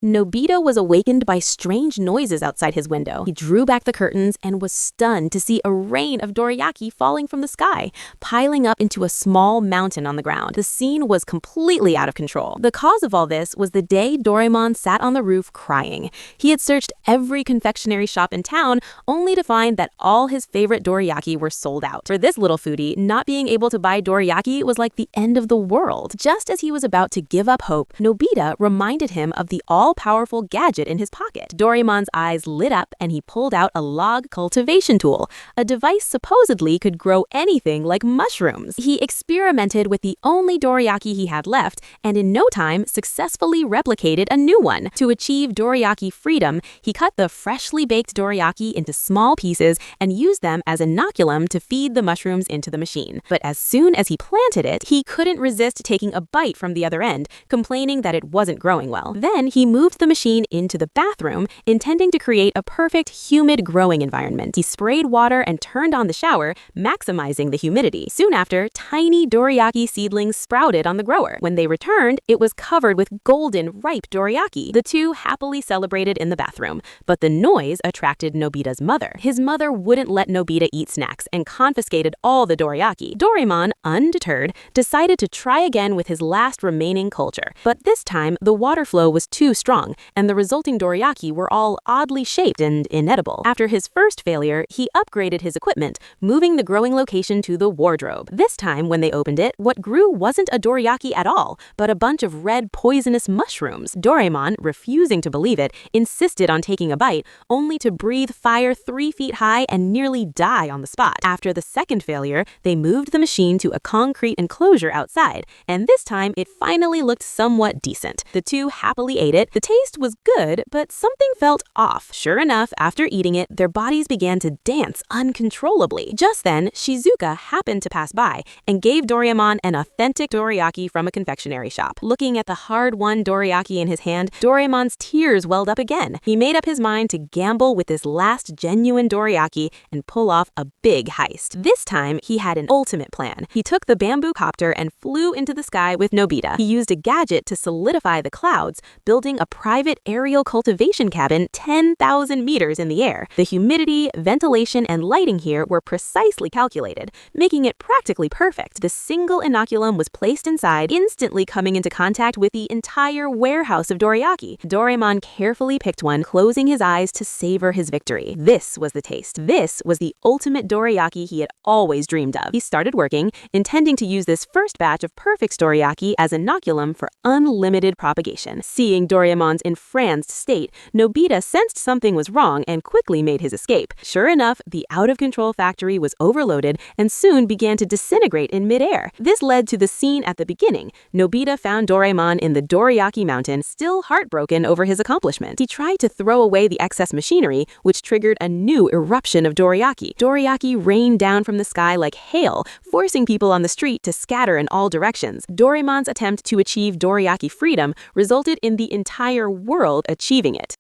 Nobita was awakened by strange noises outside his window. He drew back the curtains and was stunned to see a rain of dorayaki falling from the sky, piling up into a small mountain on the ground. The scene was completely out of control. The cause of all this was the day Doraemon sat on the roof crying. He had searched every confectionery shop in town only to find that all his favorite dorayaki were sold out. For this little foodie, not being able to buy dorayaki was like the end of the world. Just as he was about to give up hope, Nobita reminded him of the all-powerful gadget in his pocket. Doraemon's eyes lit up and he pulled out a log cultivation tool. A device supposedly could grow anything like mushrooms. He experimented with the only dorayaki he had left and in no time successfully replicated a new one. To achieve dorayaki freedom, he cut the freshly baked dorayaki into small pieces and used them as inoculum to feed the mushrooms into the machine. But as soon as he planted it, he couldn't resist taking a bite from the other end, complaining that it wasn't growing well. Then he moved the machine into the bathroom, intending to create a perfect humid growing environment. He sprayed water and turned on the shower, maximizing the humidity. Soon after, tiny dorayaki seedlings sprouted on the grower. When they returned, it was covered with golden, ripe dorayaki. The two happily celebrated in the bathroom, but the noise attracted Nobita's mother. His mother wouldn't let Nobita eat snacks and confiscated all the dorayaki. Doraemon, undeterred, decided to try again with his last remaining culture. But this time, the water flow was too strong, and the resulting dorayaki were all oddly shaped and inedible. After his first failure, he upgraded his equipment, moving the growing location to the wardrobe. This time, when they opened it, what grew wasn't a dorayaki at all, but a bunch of red poisonous mushrooms. Doraemon, refusing to believe it, insisted on taking a bite, only to breathe fire 3 feet high and nearly die on the spot. After the second failure, they moved the machine to a concrete enclosure outside, and this time it finally looked somewhat decent. The two happily ate it. The taste was good, but something felt off. Sure enough, after eating it, their bodies began to dance uncontrollably. Just then, Shizuka happened to pass by and gave Doraemon an authentic dorayaki from a confectionery shop. Looking at the hard-won dorayaki in his hand, Doraemon's tears welled up again. He made up his mind to gamble with this last genuine dorayaki and pull off a big heist. This time, he had an ultimate plan. He took the bamboo copter and flew into the sky with Nobita. He used a gadget to solidify the clouds, building a private aerial cultivation cabin 10,000 meters in the air. The humidity, ventilation, and lighting here were precisely calculated, making it practically perfect. The single inoculum was placed inside, instantly coming into contact with the entire warehouse of dorayaki. Doraemon carefully picked one, closing his eyes to savor his victory. This was the taste. This was the ultimate dorayaki he had always dreamed of. He started working, intending to use this first batch of perfect dorayaki as inoculum for unlimited propagation. Seeing Doraemon's entranced state, Nobita sensed something was wrong and quickly made his escape. Sure enough, the out-of-control factory was overloaded and soon began to disintegrate in midair. This led to the scene at the beginning. Nobita found Doraemon in the Dorayaki Mountain, still heartbroken over his accomplishment. He tried to throw away the excess machinery, which triggered a new eruption of dorayaki. Dorayaki rained down from the sky like hail, forcing people on the street to scatter in all directions. Doraemon's attempt to achieve dorayaki freedom resulted in the entire world achieving it.